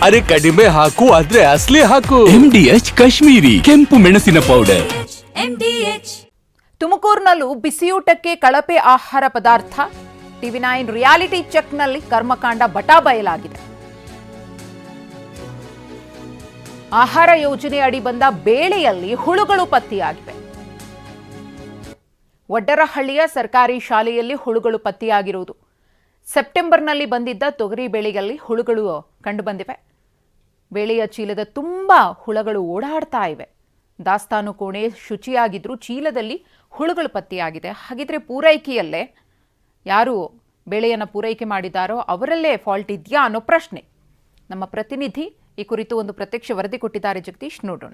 ಅರೆ ಕಡಿಮೆ ಹಾಕು ಆದ್ರೆ ಅಸ್ಲಿ ಹಾಕು. MDH ಕಾಶ್ಮೀರಿ ಕೆಂಪು ಮೆಣಸಿನ ಪೌಡರ್. ತುಮಕೂರಿನಲ್ಲೂ ಬಿಸಿಯೂಟಕ್ಕೆ ಕಳಪೆ ಆಹಾರ ಪದಾರ್ಥ. TV9 ರಿಯಾಲಿಟಿ ಚೆಕ್ನಲ್ಲಿ ಕರ್ಮಕಾಂಡ ಬಟಾ ಬಯಲಾಗಿದೆ. ಆಹಾರ ಯೋಜನೆ ಅಡಿ ಬಂದ ಬೇಳೆಯಲ್ಲಿ ಹುಳುಗಳು ಪತ್ತೆಯಾಗಿವೆ. ವಡ್ಡರಹಳ್ಳಿಯ ಸರ್ಕಾರಿ ಶಾಲೆಯಲ್ಲಿ ಹುಳುಗಳು ಪತ್ತೆಯಾಗಿರುವುದು. ಸೆಪ್ಟೆಂಬರ್ನಲ್ಲಿ ಬಂದಿದ್ದ ತೊಗರಿ ಬೇಳೆಯಲ್ಲಿ ಹುಳುಗಳು ಕಂಡುಬಂದಿವೆ. ಬೇಳೆಯ ಚೀಲದ ತುಂಬ ಹುಳುಗಳು ಓಡಾಡ್ತಾ ಇವೆ. ದಾಸ್ತಾನು ಕೋಣೆ ಶುಚಿಯಾಗಿದ್ರೂ ಚೀಲದಲ್ಲಿ ಹುಳುಗಳು ಪತ್ತೆಯಾಗಿದೆ. ಹಾಗಿದ್ರೆ ಪೂರೈಕೆಯಲ್ಲೇ ಯಾರು ಬೇಳೆಯನ್ನು ಪೂರೈಕೆ ಮಾಡಿದ್ದಾರೋ ಅವರಲ್ಲೇ ಫಾಲ್ಟ್ ಇದೆಯಾ ಅನ್ನೋ ಪ್ರಶ್ನೆ. ನಮ್ಮ ಪ್ರತಿನಿಧಿ ಈ ಕುರಿತು ಒಂದು ಪ್ರತ್ಯಕ್ಷ ವರದಿ ಕೊಟ್ಟಿದ್ದಾರೆ. ಜಗದೀಶ್, ನೋಡೋಣ.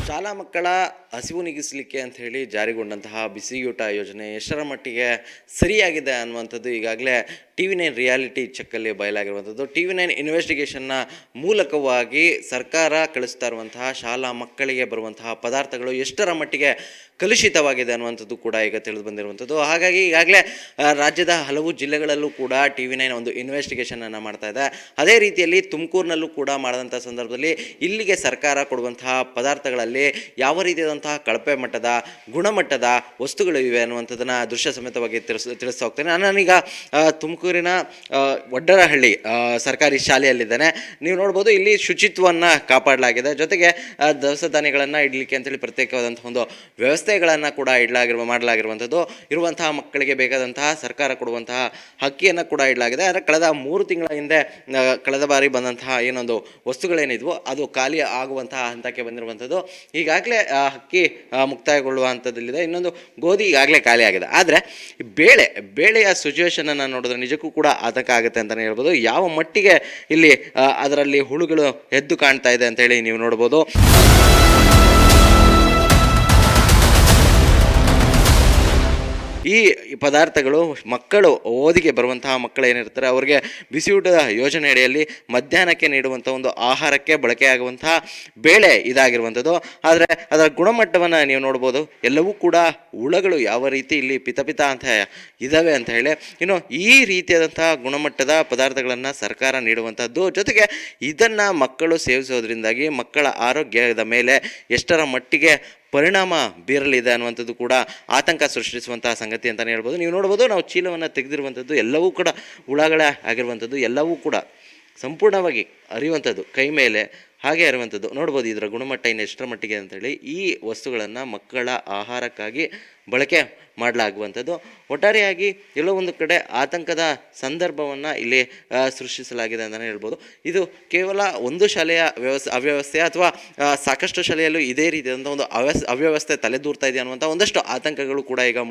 ಶಾಲಾ ಮಕ್ಕಳ ಹಸಿವು ನೀಗಿಸಲಿಕ್ಕೆ ಅಂತ ಹೇಳಿ ಜಾರಿಗೊಂಡಂತಹ ಬಿಸಿಯೂಟ ಯೋಜನೆ ಎಷ್ಟರ ಮಟ್ಟಿಗೆ ಸರಿಯಾಗಿದೆ ಅನ್ನುವಂಥದ್ದು ಈಗಾಗಲೇ TV9 ರಿಯಾಲಿಟಿ ಚೆಕ್ಕಲ್ಲಿ ಬಯಲಾಗಿರುವಂಥದ್ದು. TV9 ಇನ್ವೆಸ್ಟಿಗೇಷನ್ನ ಮೂಲಕವಾಗಿ ಸರ್ಕಾರ ಕಳಿಸ್ತಾ ಇರುವಂತಹ ಶಾಲಾ ಮಕ್ಕಳಿಗೆ ಬರುವಂತಹ ಪದಾರ್ಥಗಳು ಎಷ್ಟರ ಮಟ್ಟಿಗೆ ಕಲುಷಿತವಾಗಿದೆ ಅನ್ನುವಂಥದ್ದು ಕೂಡ ಈಗ ತಿಳಿದು ಬಂದಿರುವಂಥದ್ದು. ಹಾಗಾಗಿ ಈಗಾಗಲೇ ರಾಜ್ಯದ ಹಲವು ಜಿಲ್ಲೆಗಳಲ್ಲೂ ಕೂಡ TV9 ಒಂದು ಇನ್ವೆಸ್ಟಿಗೇಷನನ್ನು ಮಾಡ್ತಾ ಇದೆ. ಅದೇ ರೀತಿಯಲ್ಲಿ ತುಮಕೂರಿನಲ್ಲೂ ಕೂಡ ಮಾಡಿದಂಥ ಸಂದರ್ಭದಲ್ಲಿ ಇಲ್ಲಿಗೆ ಸರ್ಕಾರ ಕೊಡುವಂತಹ ಪದಾರ್ಥಗಳಲ್ಲಿ ಯಾವ ರೀತಿಯಾದಂತಹ ಕಳಪೆ ಮಟ್ಟದ ಗುಣಮಟ್ಟದ ವಸ್ತುಗಳು ಇವೆ ಅನ್ನುವಂಥದ್ದನ್ನು ದೃಶ್ಯ ಸಮೇತವಾಗಿ ತಿಳಿಸ್ತಾ ಹೋಗ್ತೇನೆ. ನಾನೀಗ ತುಮಕೂರಿನ ವಡ್ಡರಹಳ್ಳಿ ಸರ್ಕಾರಿ ಶಾಲೆಯಲ್ಲಿದ್ದೇನೆ. ನೀವು ನೋಡ್ಬೋದು, ಇಲ್ಲಿ ಶುಚಿತ್ವವನ್ನು ಕಾಪಾಡಲಾಗಿದೆ. ಜೊತೆಗೆ ದವಸ ಧಾನ್ಯಗಳನ್ನು ಇಡಲಿಕ್ಕೆ ಅಂತೇಳಿ ಪ್ರತ್ಯೇಕವಾದಂತಹ ಒಂದು ವ್ಯವಸ್ಥೆಗಳನ್ನು ಕೂಡ ಮಾಡಲಾಗಿರುವಂಥದ್ದು. ಇರುವಂತಹ ಮಕ್ಕಳಿಗೆ ಬೇಕಾದಂತಹ ಸರ್ಕಾರ ಕೊಡುವಂತಹ ಅಕ್ಕಿಯನ್ನು ಕೂಡ ಇಡಲಾಗಿದೆ. ಆದರೆ ಕಳೆದ 3 ತಿಂಗಳ ಹಿಂದೆ ಕಳೆದ ಬಾರಿ ಬಂದಂತಹ ಏನೊಂದು ವಸ್ತುಗಳೇನಿದ್ವು ಅದು ಖಾಲಿ ಆಗುವಂತಹ ಹಂತಕ್ಕೆ ಬಂದಿರುವಂಥದ್ದು. ಈಗಾಗಲೇ ಅಕ್ಕಿ ಮುಕ್ತಾಯಗೊಳ್ಳುವ ಹಂತದಲ್ಲಿದೆ. ಇನ್ನೊಂದು ಗೋಧಿ ಈಗಾಗಲೇ ಖಾಲಿ ಆಗಿದೆ. ಆದರೆ ಬೇಳೆಯ ಸಿಚುವೇಶನನ್ನು ನೋಡಿದ್ರೆ ನಿಜಕ್ಕೂ ಕೂಡ ಆತಂಕ ಆಗುತ್ತೆ ಅಂತಲೇ ಹೇಳ್ಬೋದು. ಯಾವ ಮಟ್ಟಿಗೆ ಇಲ್ಲಿ ಅದರಲ್ಲಿ ಹುಳುಗಳು ಎದ್ದು ಕಾಣ್ತಾ ಇದೆ ಅಂತೇಳಿ ನೀವು ನೋಡ್ಬೋದು. ಈ ಪದಾರ್ಥಗಳು ಮಕ್ಕಳು ಓದಿಗೆ ಬರುವಂತಹ ಮಕ್ಕಳು ಏನಿರ್ತಾರೆ ಅವರಿಗೆ ಬಿಸಿಯೂಟದ ಯೋಜನೆ ಅಡಿಯಲ್ಲಿ ಮಧ್ಯಾಹ್ನಕ್ಕೆ ನೀಡುವಂಥ ಒಂದು ಆಹಾರಕ್ಕೆ ಬಳಕೆಯಾಗುವಂತಹ ಬೇಳೆ ಇದಾಗಿರುವಂಥದ್ದು. ಆದರೆ ಅದರ ಗುಣಮಟ್ಟವನ್ನು ನೀವು ನೋಡ್ಬೋದು. ಎಲ್ಲವೂ ಕೂಡ ಹುಳಗಳು ಯಾವ ರೀತಿ ಇಲ್ಲಿ ಪಿತ ಅಂತ ಇದ್ದಾವೆ ಅಂತ ಹೇಳಿ. ಇನ್ನು ಈ ರೀತಿಯಾದಂತಹ ಗುಣಮಟ್ಟದ ಪದಾರ್ಥಗಳನ್ನು ಸರ್ಕಾರ ನೀಡುವಂಥದ್ದು. ಜೊತೆಗೆ ಇದನ್ನು ಮಕ್ಕಳು ಸೇವಿಸೋದ್ರಿಂದಾಗಿ ಮಕ್ಕಳ ಆರೋಗ್ಯದ ಮೇಲೆ ಎಷ್ಟರ ಮಟ್ಟಿಗೆ ಪರಿಣಾಮ ಬೀರಲಿದೆ ಅನ್ನುವಂಥದ್ದು ಕೂಡ ಆತಂಕ ಸೃಷ್ಟಿಸುವಂತಹ ಸಂಗತಿ ಅಂತಲೇ ಹೇಳ್ಬೋದು. ನೀವು ನೋಡ್ಬೋದು, ನಾವು ಚೀಲವನ್ನು ತೆಗೆದಿರುವಂಥದ್ದು ಎಲ್ಲವೂ ಕೂಡ ಹುಳಗಳೇ ಆಗಿರುವಂಥದ್ದು. ಎಲ್ಲವೂ ಕೂಡ ಸಂಪೂರ್ಣವಾಗಿ ಅರಿಯುವಂಥದ್ದು, ಕೈ ಮೇಲೆ ಹಾಗೆ ಇರುವಂಥದ್ದು ನೋಡ್ಬೋದು. ಇದರ ಗುಣಮಟ್ಟ ಇನ್ನು ಎಷ್ಟರ ಮಟ್ಟಿಗೆ ಅಂತೇಳಿ ಈ ವಸ್ತುಗಳನ್ನು ಮಕ್ಕಳ ಆಹಾರಕ್ಕಾಗಿ ಬಳಕೆ ಮಾಡಲಾಗುವಂಥದ್ದು. ಒಟ್ಟಾರೆಯಾಗಿ ಎಲ್ಲೋ ಒಂದು ಕಡೆ ಆತಂಕದ ಸಂದರ್ಭವನ್ನು ಇಲ್ಲಿ ಸೃಷ್ಟಿಸಲಾಗಿದೆ ಅಂತಲೇ ಹೇಳ್ಬೋದು. ಇದು ಕೇವಲ ಒಂದು ಶಾಲೆಯ ಅವ್ಯವಸ್ಥೆ ಅಥವಾ ಸಾಕಷ್ಟು ಶಾಲೆಯಲ್ಲೂ ಇದೇ ರೀತಿಯಾದಂಥ ಒಂದು ಅವ್ಯವಸ್ಥೆ ತಲೆದೂರ್ತಾ ಇದೆ ಅನ್ನುವಂಥ ಒಂದಷ್ಟು ಆತಂಕಗಳು ಕೂಡ ಈಗ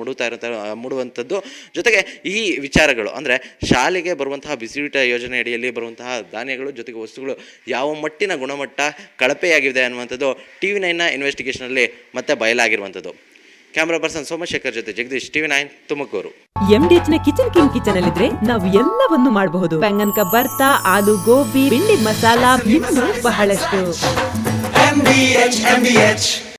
ಮೂಡುವಂಥದ್ದು. ಜೊತೆಗೆ ಈ ವಿಚಾರಗಳು ಅಂದರೆ ಶಾಲೆಗೆ ಬರುವಂತಹ ಬಿಸಿಯೂಟ ಯೋಜನೆ ಅಡಿಯಲ್ಲಿ ಬರುವಂತಹ ಧಾನ್ಯಗಳು ಜೊತೆಗೆ ವಸ್ತುಗಳು ಯಾವ ಮಟ್ಟಿನ ಗುಣಮಟ್ಟ ಕಳಪೆಯಾಗಿದೆ ಅನ್ನುವಂಥದ್ದು TV9ನ ಇನ್ವೆಸ್ಟಿಗೇಷನಲ್ಲಿ ಮತ್ತೆ ಬಯಲಾಗಿರುವಂಥದ್ದು. ಕ್ಯಾಮ್ರಾ ಪರ್ಸನ್ ಸೋಮಶೇಖರ್ ಜೊತೆ ಜಗದೀಶ್, TV9 ತುಮಕೂರು. MDH ನ ಕಿಚನ್ ಅಲ್ಲಿದ್ರೆ ನಾವು ಎಲ್ಲವನ್ನು ಮಾಡಬಹುದು. ಬೆಂಗನ್ ಕ ಬರ್ತಾ, ಆಲೂ ಗೋಬಿ, ಭಿಂಡಿ ಮಸಾಲಾ, ಇನ್ನೂ ಬಹಳಷ್ಟು.